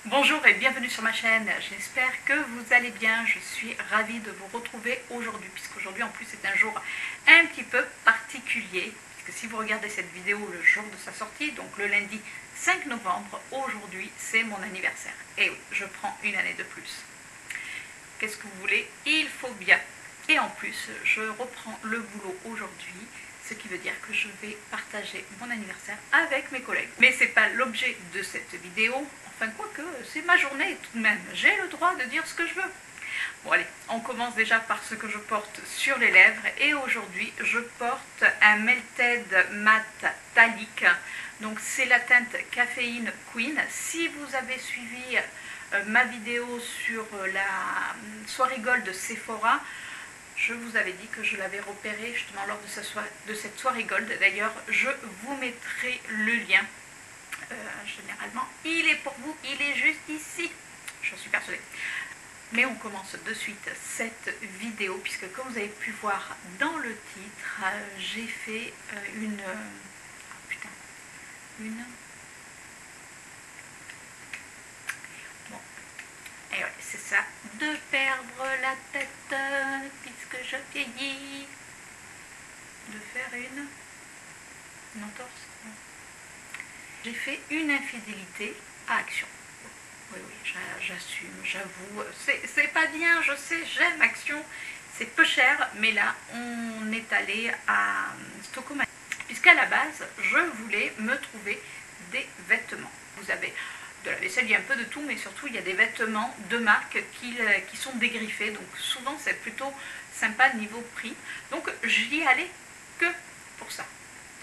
Bonjour et bienvenue sur ma chaîne, j'espère que vous allez bien, je suis ravie de vous retrouver aujourd'hui, puisqu'aujourd'hui en plus c'est un jour un petit peu particulier, puisque si vous regardez cette vidéo le jour de sa sortie, donc le lundi 5 novembre, aujourd'hui c'est mon anniversaire. Et oui, je prends une année de plus. Qu'est-ce que vous voulez? Il faut bien. Et en plus, je reprends le boulot aujourd'hui, ce qui veut dire que je vais partager mon anniversaire avec mes collègues. Mais ce n'est pas l'objet de cette vidéo. Enfin, quoique, c'est ma journée tout de même. J'ai le droit de dire ce que je veux. Bon, allez, on commence déjà par ce que je porte sur les lèvres. Et aujourd'hui, je porte un Melted Matte Talic. Donc, c'est la teinte Caféine Queen. Si vous avez suivi ma vidéo sur la soirée gold de Sephora, je vous avais dit que je l'avais repéré justement lors de cette soirée gold. D'ailleurs, je vous mettrai le lien. Généralement, il est pour vous, il est juste ici. Je suis persuadée. Mais on commence de suite cette vidéo, puisque comme vous avez pu voir dans le titre, j'ai fait une... Bon, et ouais, c'est ça, de perdre la tête, puisque je vieillis. De faire une entorse. J'ai fait une infidélité à Action. Oui, j'assume, j'avoue. C'est pas bien, je sais, j'aime Action. C'est peu cher, mais là, on est allé à Stockholm. Puisqu'à la base, je voulais me trouver des vêtements. Vous avez de la vaisselle, il y a un peu de tout, mais surtout, il y a des vêtements de marque qui sont dégriffés. Donc, souvent, c'est plutôt sympa niveau prix. Donc, j'y allais que pour ça.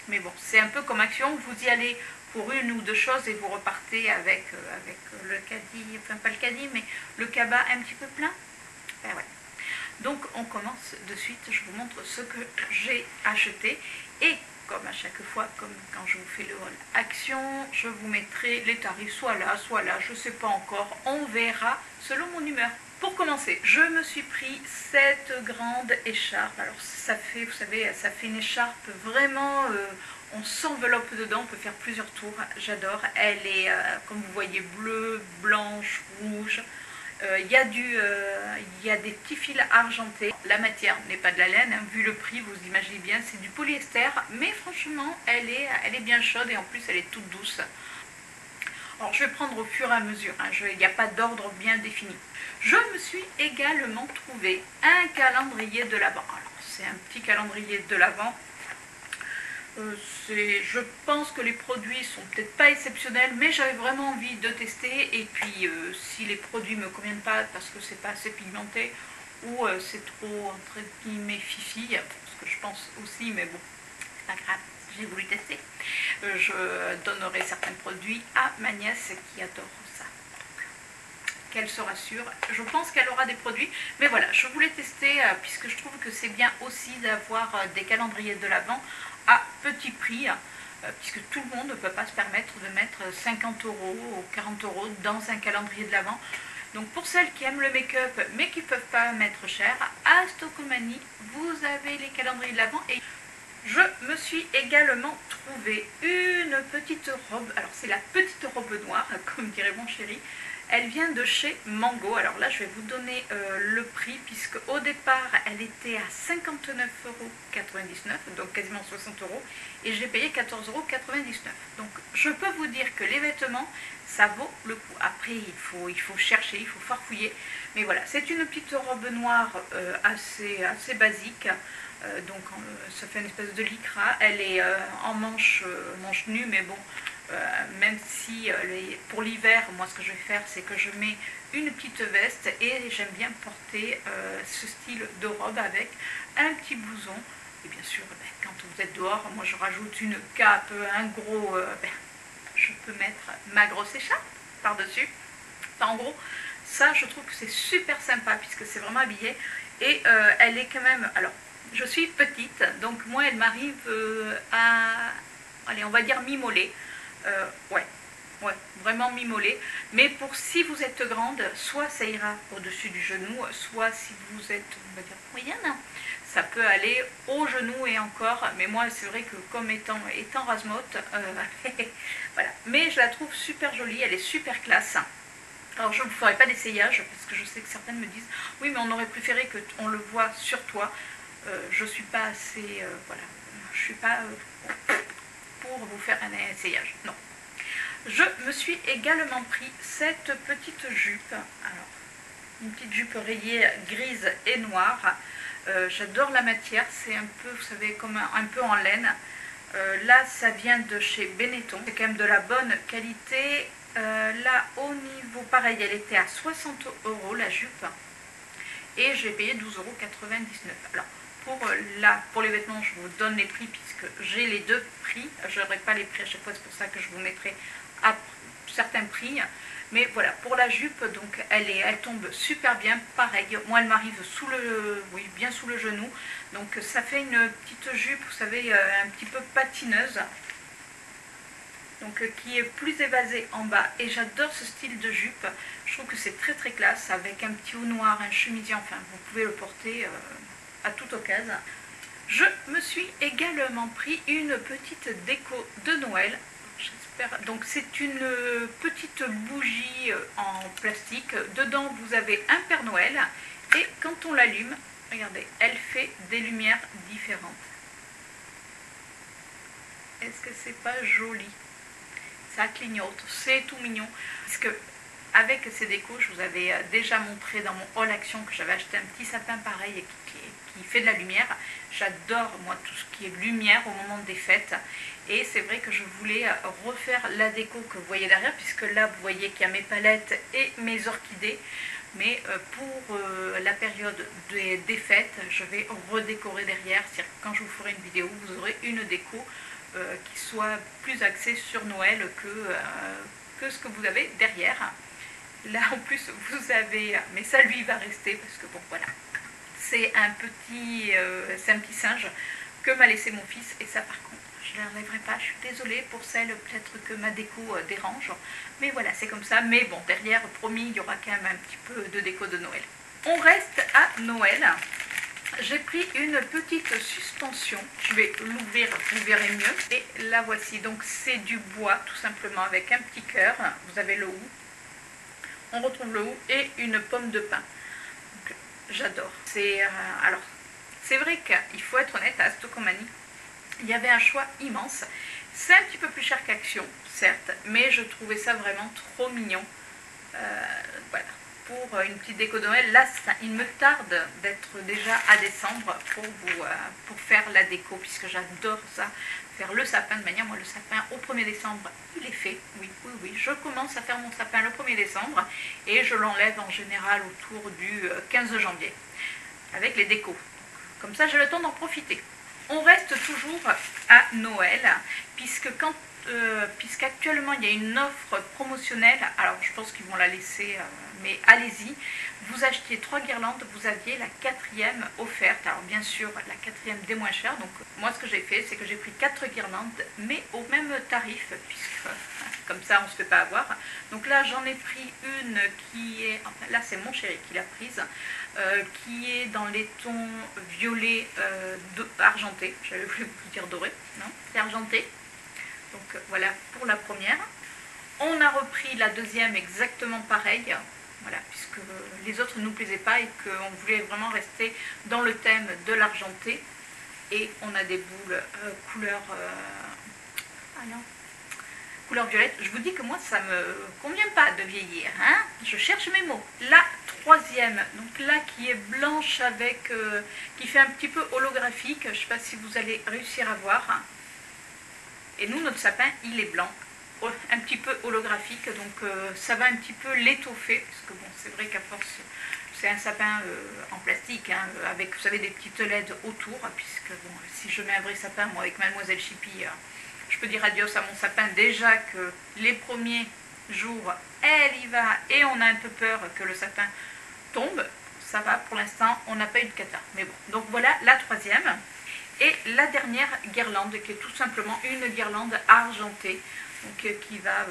Mais bon, c'est un peu comme Action, vous y allez pour une ou deux choses et vous repartez avec le caddie, enfin pas le caddie, mais le cabas un petit peu plein. Ben ouais. Donc on commence de suite, je vous montre ce que j'ai acheté. Et comme à chaque fois, comme quand je vous fais le haul Action, je vous mettrai les tarifs soit là, je ne sais pas encore, on verra selon mon humeur. Pour commencer, je me suis pris cette grande écharpe. Alors ça fait, vous savez, ça fait une écharpe vraiment, on s'enveloppe dedans, on peut faire plusieurs tours. J'adore. Elle est, comme vous voyez, bleue, blanche, rouge. Il y a des petits fils argentés. La matière n'est pas de la laine, hein. Vu le prix, vous imaginez bien, c'est du polyester. Mais franchement, elle est bien chaude et en plus, elle est toute douce. Alors, je vais prendre au fur et à mesure, hein. Il n'y a pas d'ordre bien défini. Je me suis également trouvé un calendrier de l'Avent. Alors, c'est un petit calendrier de l'Avent. Je pense que les produits sont peut-être pas exceptionnels, mais j'avais vraiment envie de tester. Et puis, si les produits ne me conviennent pas parce que c'est pas assez pigmenté ou c'est trop, entre guillemets, fifi, ce que je pense aussi, mais bon, c'est pas grave. J'ai voulu tester. Je donnerai certains produits à ma nièce qui adore ça. Qu'elle se rassure. Je pense qu'elle aura des produits. Mais voilà, je voulais tester puisque je trouve que c'est bien aussi d'avoir des calendriers de l'Avent à petit prix. Puisque tout le monde ne peut pas se permettre de mettre 50 € ou 40 € dans un calendrier de l'Avent. Donc pour celles qui aiment le make-up mais qui ne peuvent pas mettre cher, à Stockholm, vous avez les calendriers de l'Avent. Et je me suis également trouvé une petite robe. Alors c'est la petite robe noire, comme dirait mon chéri. Elle vient de chez Mango. Alors là, je vais vous donner le prix, puisque au départ, elle était à 59,99 €, donc quasiment 60 €, et j'ai payé 14,99 €. Donc je peux vous dire que les vêtements, ça vaut le coup. Après, il faut chercher, il faut farfouiller. Mais voilà, c'est une petite robe noire assez basique. Donc ça fait une espèce de lycra. Elle est en manche nue, mais bon, même si pour l'hiver, moi ce que je vais faire, c'est que je mets une petite veste et j'aime bien porter ce style de robe avec un petit blouson. Et bien sûr, quand vous êtes dehors, moi je rajoute une cape, un gros... je peux mettre ma grosse écharpe par-dessus. Enfin, en gros, ça je trouve que c'est super sympa puisque c'est vraiment habillé. Et elle est quand même... Alors, je suis petite, donc moi elle m'arrive à... Allez, on va dire mi-mollet. Ouais, vraiment mi-mollet. Mais pour si vous êtes grande, soit ça ira au-dessus du genou, soit si vous êtes, on va dire, moyenne, ça peut aller au genou et encore. Mais moi, c'est vrai que comme étant rasmote, voilà. Mais je la trouve super jolie, elle est super classe. Alors je ne vous ferai pas d'essayage parce que je sais que certaines me disent oui mais on aurait préféré qu'on le voit sur toi. Je suis pas assez voilà, je suis pas pour vous faire un essayage, non. Je me suis également pris cette petite jupe, alors une petite jupe rayée grise et noire. J'adore la matière, c'est un peu, vous savez, comme un peu en laine. Là ça vient de chez Benetton, c'est quand même de la bonne qualité. Là au niveau pareil, elle était à 60 € la jupe et j'ai payé 12,99 €. Alors pour les vêtements je vous donne les prix puisque j'ai les deux prix, je n'aurai pas les prix à chaque fois, c'est pour ça que je vous mettrai à certains prix. Mais voilà, pour la jupe, donc elle tombe super bien, pareil, moi elle m'arrive sous le, oui, bien sous le genou, donc ça fait une petite jupe, vous savez, un petit peu patineuse, donc qui est plus évasée en bas, et j'adore ce style de jupe, je trouve que c'est très très classe, avec un petit haut noir, un chemisier, enfin vous pouvez le porter à toute occasion. Je me suis également pris une petite déco de Noël. Donc c'est une petite bougie en plastique. Dedans vous avez un Père Noël et quand on l'allume, regardez, elle fait des lumières différentes. Est-ce que c'est pas joli? Ça clignote, c'est tout mignon. Parce que avec ces décos, je vous avais déjà montré dans mon haul action que j'avais acheté un petit sapin pareil qui fait de la lumière. J'adore moi tout ce qui est lumière au moment des fêtes. Et c'est vrai que je voulais refaire la déco que vous voyez derrière, puisque là vous voyez qu'il y a mes palettes et mes orchidées. Mais pour la période des fêtes, je vais redécorer derrière. C'est-à-dire que quand je vous ferai une vidéo, vous aurez une déco qui soit plus axée sur Noël que ce que vous avez derrière. Là en plus vous avez, mais ça lui va rester parce que bon voilà, c'est un petit singe que m'a laissé mon fils et ça par contre je ne l'enlèverai pas, je suis désolée pour celle peut-être que ma déco dérange, mais voilà c'est comme ça, mais bon derrière promis il y aura quand même un petit peu de déco de Noël. On reste à Noël, j'ai pris une petite suspension, je vais l'ouvrir, vous verrez mieux, et la voici, donc c'est du bois tout simplement avec un petit cœur, vous avez le hou. On retrouve le hou et une pomme de pin. J'adore. Alors, c'est vrai qu'il faut être honnête, à Stocomanie, il y avait un choix immense. C'est un petit peu plus cher qu'Action, certes, mais je trouvais ça vraiment trop mignon. Voilà, pour une petite déco de Noël. Là, il me tarde d'être déjà à décembre pour faire la déco, puisque j'adore ça. Faire le sapin de manière, moi le sapin au 1er décembre il est fait, oui, je commence à faire mon sapin le 1er décembre et je l'enlève en général autour du 15 janvier avec les décos, comme ça j'ai le temps d'en profiter. On reste toujours à Noël puisqu'actuellement il y a une offre promotionnelle, alors je pense qu'ils vont la laisser, mais allez-y, vous achetiez 3 guirlandes, vous aviez la 4e offerte, alors bien sûr la 4e des moins chères, donc moi ce que j'ai fait c'est que j'ai pris 4 guirlandes mais au même tarif, puisque comme ça on ne se fait pas avoir. Donc là j'en ai pris une qui est, enfin, là c'est mon chéri qui l'a prise, qui est dans les tons violet argenté, j'avais voulu vous dire doré, non, c'est argenté. Donc voilà pour la première. On a repris la deuxième exactement pareil, voilà, puisque les autres ne nous plaisaient pas et qu'on voulait vraiment rester dans le thème de l'argenté. Et on a des boules couleur violette. Je vous dis que moi ça me convient pas de vieillir, hein, je cherche mes mots. La troisième, donc là qui est blanche avec, qui fait un petit peu holographique, je ne sais pas si vous allez réussir à voir. Et nous, notre sapin, il est blanc, un petit peu holographique, donc ça va un petit peu l'étoffer, parce que bon, c'est vrai qu'à force, c'est un sapin en plastique, hein, avec, vous savez, des petites LED autour, puisque bon, si je mets un vrai sapin, moi, avec Mademoiselle Chippy, je peux dire adios à mon sapin, déjà que les premiers jours, elle y va, et on a un peu peur que le sapin tombe. Ça va, pour l'instant, on n'a pas eu de cata, mais bon. Donc voilà la troisième. Et la dernière guirlande, qui est tout simplement une guirlande argentée, donc, qui va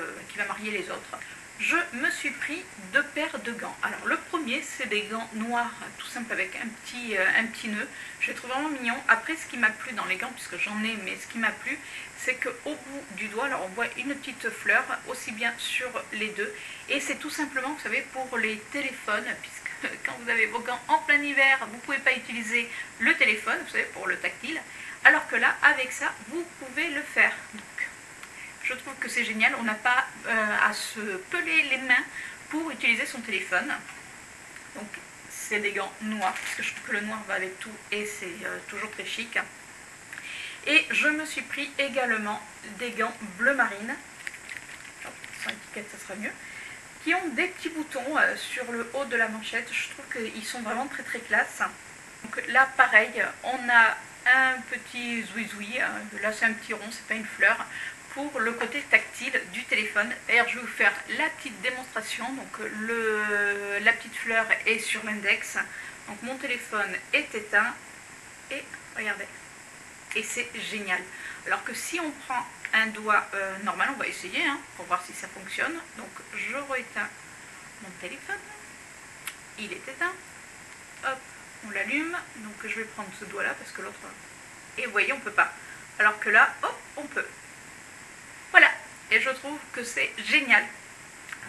marier les autres. je me suis pris 2 paires de gants. Alors le premier, c'est des gants noirs, tout simple, avec un petit nœud. Je les trouve vraiment mignons. Après, ce qui m'a plu dans les gants, puisque j'en ai, mais ce qui m'a plu, c'est qu'au bout du doigt, alors on voit une petite fleur, aussi bien sur les deux. Et c'est tout simplement, vous savez, pour les téléphones, puisque quand vous avez vos gants en plein hiver, vous ne pouvez pas utiliser le téléphone, vous savez, pour le tactile. Alors que là, avec ça, vous pouvez le faire. Donc, je trouve que c'est génial, on n'a pas à se peler les mains pour utiliser son téléphone. Donc c'est des gants noirs, parce que je trouve que le noir va avec tout et c'est toujours très chic. Et je me suis pris également des gants bleu marine, sans étiquette ça sera mieux, qui ont des petits boutons sur le haut de la manchette. Je trouve qu'ils sont vraiment très très classe. Donc là pareil, on a un petit zouizoui, là c'est un petit rond, c'est pas une fleur, pour le côté tactile du téléphone. D'ailleurs, je vais vous faire la petite démonstration. Donc, la petite fleur est sur l'index. Donc, mon téléphone est éteint. Et regardez. Et c'est génial. Alors que si on prend un doigt normal, on va essayer pour voir si ça fonctionne. Donc, je rééteins mon téléphone. Il est éteint. Hop, on l'allume. Donc, je vais prendre ce doigt-là parce que l'autre... Et vous voyez, on ne peut pas. Alors que là, hop, on peut. Voilà, et je trouve que c'est génial.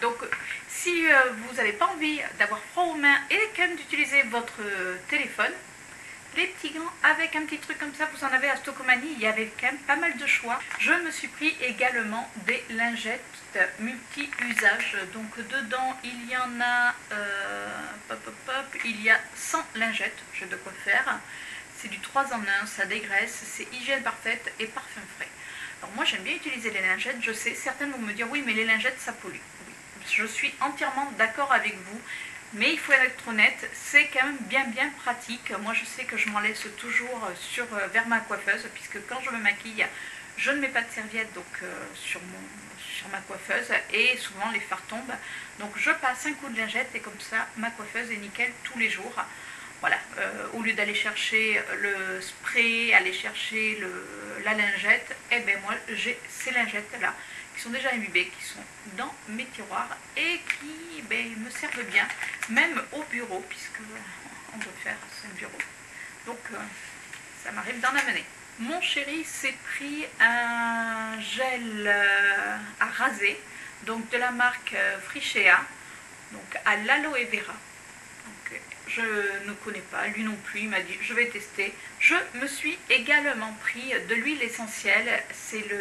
Donc, si vous n'avez pas envie d'avoir froid aux mains et quand même d'utiliser votre téléphone, les petits gants avec un petit truc comme ça, vous en avez à Stokomani, il y avait quand même pas mal de choix. Je me suis pris également des lingettes multi-usage. Donc, dedans, il y en a, il y a 100 lingettes, j'ai de quoi faire. C'est du 3 en 1, ça dégraisse, c'est hygiène parfaite et parfum frais. Alors moi j'aime bien utiliser les lingettes, je sais, certains vont me dire oui mais les lingettes ça pollue. Oui, je suis entièrement d'accord avec vous, mais il faut être honnête, c'est quand même bien pratique. Moi je sais que je m'en laisse toujours vers ma coiffeuse, puisque quand je me maquille, je ne mets pas de serviette donc, sur ma coiffeuse, et souvent les fards tombent. Donc je passe un coup de lingette et comme ça ma coiffeuse est nickel tous les jours. Voilà, au lieu d'aller chercher le spray, aller chercher la lingette, et bien moi j'ai ces lingettes là qui sont déjà imbibées, qui sont dans mes tiroirs et qui me servent bien, même au bureau, puisque on peut faire un bureau. Donc ça m'arrive d'en amener. Mon chéri s'est pris un gel à raser, donc de la marque Frichea, donc à l'aloe vera. Je ne connais pas, lui non plus, il m'a dit je vais tester. Je me suis également pris de l'huile essentielle, c'est le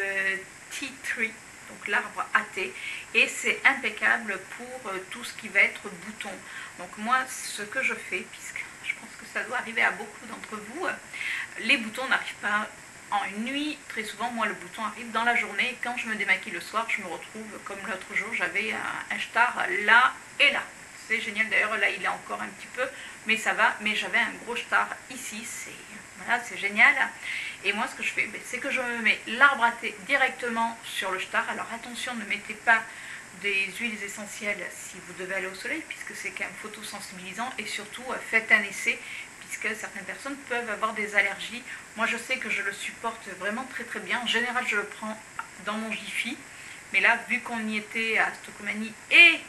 Tea Tree, donc l'arbre à thé, et c'est impeccable pour tout ce qui va être bouton. Donc moi ce que je fais, puisque je pense que ça doit arriver à beaucoup d'entre vous, les boutons n'arrivent pas en une nuit, très souvent moi le bouton arrive dans la journée, et quand je me démaquille le soir je me retrouve comme l'autre jour, j'avais un star là et là. C'est génial, d'ailleurs là il est encore un petit peu, mais ça va, mais j'avais un gros star ici, voilà, c'est génial. Et moi ce que je fais, c'est que je me mets l'arbre à thé directement sur le star. Alors attention, ne mettez pas des huiles essentielles si vous devez aller au soleil, puisque c'est quand même photosensibilisant, et surtout faites un essai, puisque certaines personnes peuvent avoir des allergies. Moi je sais que je le supporte vraiment très bien, en général je le prends dans mon Jiffy, mais là vu qu'on y était à Stokomani et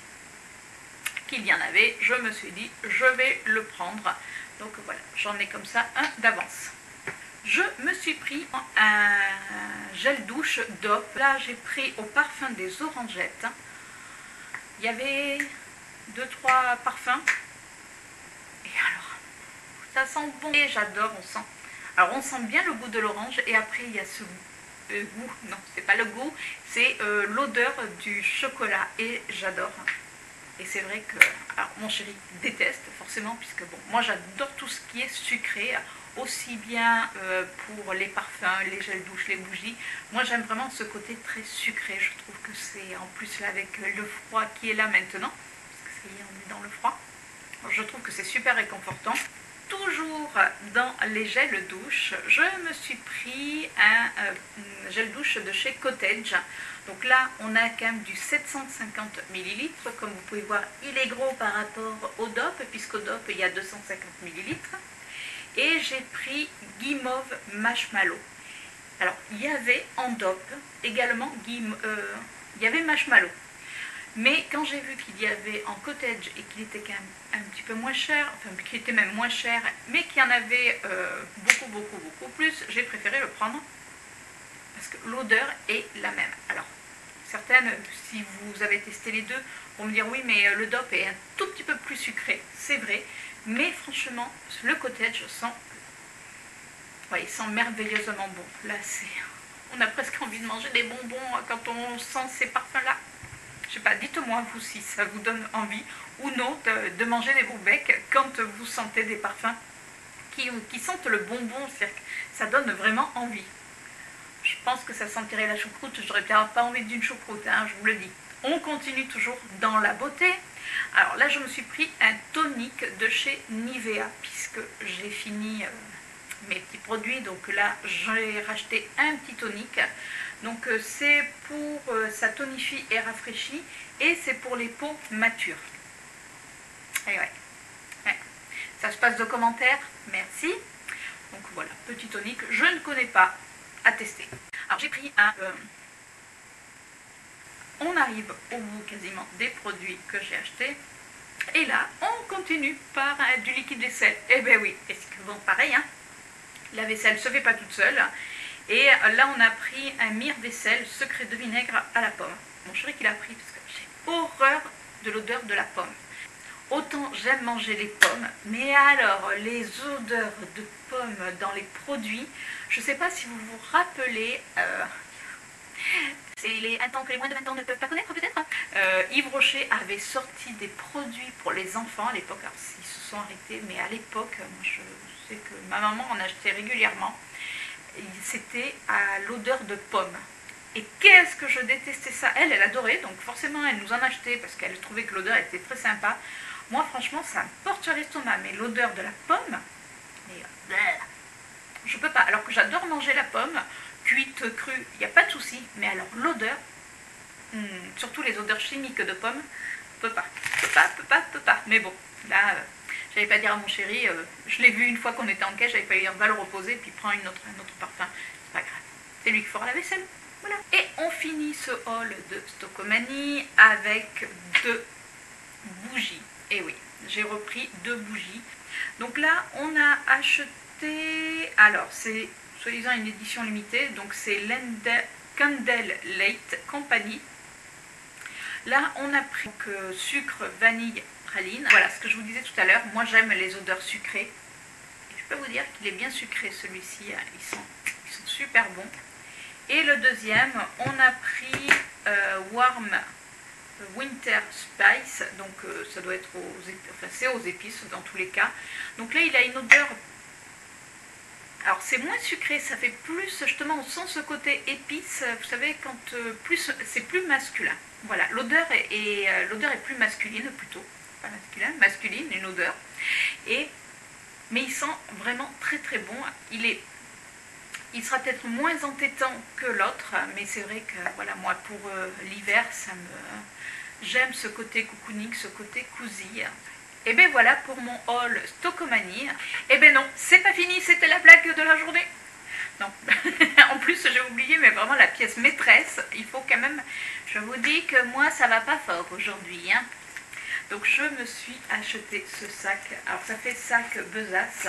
qu'il y en avait, je me suis dit je vais le prendre. Donc voilà, j'en ai comme ça un d'avance. Je me suis pris un gel douche Dove. Là j'ai pris au parfum des orangettes. Il y avait 2-3 parfums. Et alors, ça sent bon. Et j'adore, on sent. Alors on sent bien le goût de l'orange, et après il y a ce goût, non c'est pas le goût, c'est l'odeur du chocolat, et j'adore. Et c'est vrai que alors, mon chéri déteste forcément, puisque bon, moi j'adore tout ce qui est sucré, aussi bien pour les parfums, les gels douche, les bougies. Moi j'aime vraiment ce côté très sucré. Je trouve que c'est en plus là avec le froid qui est là maintenant, parce que ça y est, on est dans le froid. Alors, je trouve que c'est super réconfortant. Toujours dans les gels douche, je me suis pris un gel douche de chez Cottage. Donc là, on a quand même du 750 ml. Comme vous pouvez voir, il est gros par rapport au DOP, puisqu'au DOP, il y a 250 ml. Et j'ai pris Guimauve Marshmallow. Alors, il y avait en DOP également il y avait Marshmallow. Mais quand j'ai vu qu'il y avait en cottage et qu'il était quand même un petit peu moins cher, enfin qu'il était même moins cher, mais qu'il y en avait beaucoup plus, j'ai préféré le prendre parce que l'odeur est la même. Alors, certaines, si vous avez testé les deux, vont me dire oui, mais le DOP est un tout petit peu plus sucré, c'est vrai, mais franchement, le cottage sent, ouais, il sent merveilleusement bon. Là, on a presque envie de manger des bonbons quand on sent ces parfums-là. Je sais pas, dites-moi vous si ça vous donne envie ou non de manger des becs quand vous sentez des parfums qui sentent le bonbon, c'est-à-dire que ça donne vraiment envie. Je pense que ça sentirait la choucroute, j'aurais bien pas envie d'une choucroute, hein, je vous le dis. On continue toujours dans la beauté. Alors là, je me suis pris un tonique de chez Nivea, puisque j'ai fini mes petits produits. Donc là, j'ai racheté un petit tonique. Donc c'est pour, ça tonifie et rafraîchit, et c'est pour les peaux matures. Et ouais. Ça se passe de commentaires, merci. Donc voilà, petit tonique, je ne connais pas, à tester. Alors j'ai pris un... on arrive au bout quasiment des produits que j'ai achetés. Et là, on continue par du liquide vaisselle. Eh ben oui, est-ce que bon, pareil, hein, la vaisselle se fait pas toute seule. Et là, on a pris un mire-vaisselle secret de vinaigre à la pomme. Mon chéri qui l'a pris parce que j'ai horreur de l'odeur de la pomme. Autant j'aime manger les pommes, mais alors les odeurs de pommes dans les produits, je ne sais pas si vous vous rappelez, c'est un temps que les moins de 20 ans ne peuvent pas connaître peut-être. Yves Rocher avait sorti des produits pour les enfants à l'époque, alors ils se sont arrêtés, mais à l'époque, moi je sais que ma maman en achetait régulièrement. C'était à l'odeur de pomme. Et qu'est-ce que je détestais ça. Elle adorait, donc forcément elle nous en achetait parce qu'elle trouvait que l'odeur était très sympa. Moi franchement ça me porte sur l'estomac, mais l'odeur de la pomme, mais, je peux pas. Alors que j'adore manger la pomme, cuite, crue, il n'y a pas de souci. Mais alors l'odeur, surtout les odeurs chimiques de pommes, peut pas. Mais bon, là... j'allais pas dire à mon chéri, je l'ai vu une fois qu'on était en caisse, j'avais pas dire va le reposer, puis prends un autre parfum. C'est pas grave. C'est lui qui fera la vaisselle. Voilà. Et on finit ce haul de Stockomanie avec 2 bougies. Et oui, j'ai repris 2 bougies. Donc là, on a acheté, alors c'est soi-disant une édition limitée, donc c'est Candle Light Company. Là, on a pris donc, sucre, vanille, praline. Voilà ce que je vous disais tout à l'heure. Moi, j'aime les odeurs sucrées. Et je peux vous dire qu'il est bien sucré celui-ci. Ils sont super bons. Et le deuxième, on a pris Warm Winter Spice. Donc, ça doit être c'est aux épices dans tous les cas. Donc là, il a une odeur... Alors c'est moins sucré, ça fait plus, justement, on sent ce côté épice, vous savez, quand c'est plus masculin. Voilà, l'odeur est plus masculine plutôt, pas masculine, une odeur. Mais il sent vraiment très très bon. Il sera peut-être moins entêtant que l'autre, mais c'est vrai que voilà, moi pour l'hiver, j'aime ce côté cocooning, ce côté cosy. Et bien voilà pour mon haul Stockomanie. Et bien non, c'est pas fini, c'était la blague de la journée. Non, en plus j'ai oublié, mais vraiment la pièce maîtresse, il faut quand même, je vous dis que moi ça va pas fort aujourd'hui. Hein. Donc je me suis acheté ce sac, alors ça fait sac besace.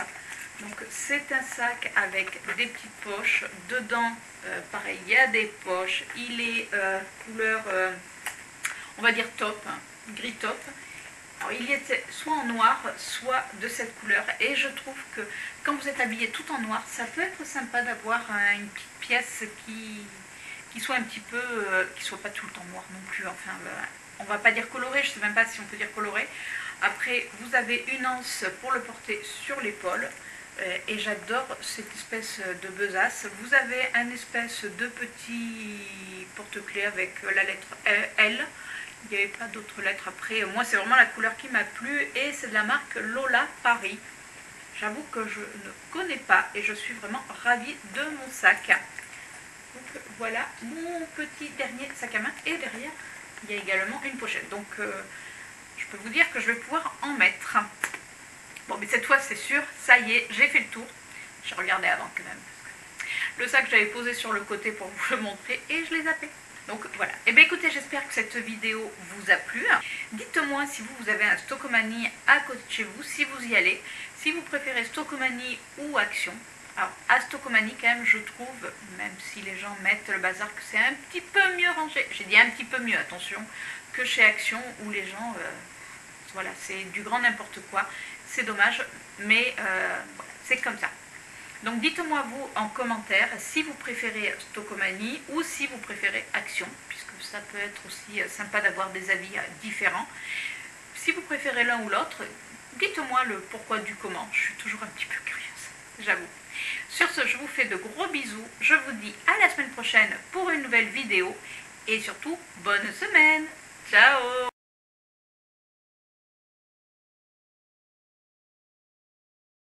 Donc c'est un sac avec des petites poches, dedans pareil, il y a des poches, il est couleur, on va dire top, hein, gris top. Alors, il était soit en noir, soit de cette couleur. Et je trouve que quand vous êtes habillé tout en noir, ça peut être sympa d'avoir une petite pièce qui soit un petit peu... qui soit pas tout le temps noir non plus. Enfin, on va pas dire coloré, je sais même pas si on peut dire coloré. Après, vous avez une anse pour le porter sur l'épaule. Et j'adore cette espèce de besace. Vous avez un espèce de petit porte-clés avec la lettre L. Il n'y avait pas d'autres lettres après. Moi, c'est vraiment la couleur qui m'a plu et c'est de la marque Lola Paris. J'avoue que je ne connais pas et je suis vraiment ravie de mon sac. Donc voilà mon petit dernier sac à main et derrière, il y a également une pochette. Donc je peux vous dire que je vais pouvoir en mettre. Bon, mais cette fois, c'est sûr, ça y est, j'ai fait le tour. J'ai regardé avant quand même. Le sac, j'avais posé sur le côté pour vous le montrer et je l'ai zappé. Donc voilà. Et bien écoutez, j'espère que cette vidéo vous a plu. Dites-moi si vous avez un Stockomanie à côté de chez vous, si vous y allez, si vous préférez Stockomanie ou Action. Alors à Stockomanie quand même, je trouve, même si les gens mettent le bazar, que c'est un petit peu mieux rangé. J'ai dit un petit peu mieux, attention, que chez Action où les gens, voilà, c'est du grand n'importe quoi. C'est dommage, mais voilà, c'est comme ça. Donc dites-moi vous en commentaire si vous préférez Stockomanie ou si vous préférez Action, puisque ça peut être aussi sympa d'avoir des avis différents. Si vous préférez l'un ou l'autre, dites-moi le pourquoi du comment, je suis toujours un petit peu curieuse, j'avoue. Sur ce, je vous fais de gros bisous, je vous dis à la semaine prochaine pour une nouvelle vidéo et surtout, bonne semaine. Ciao!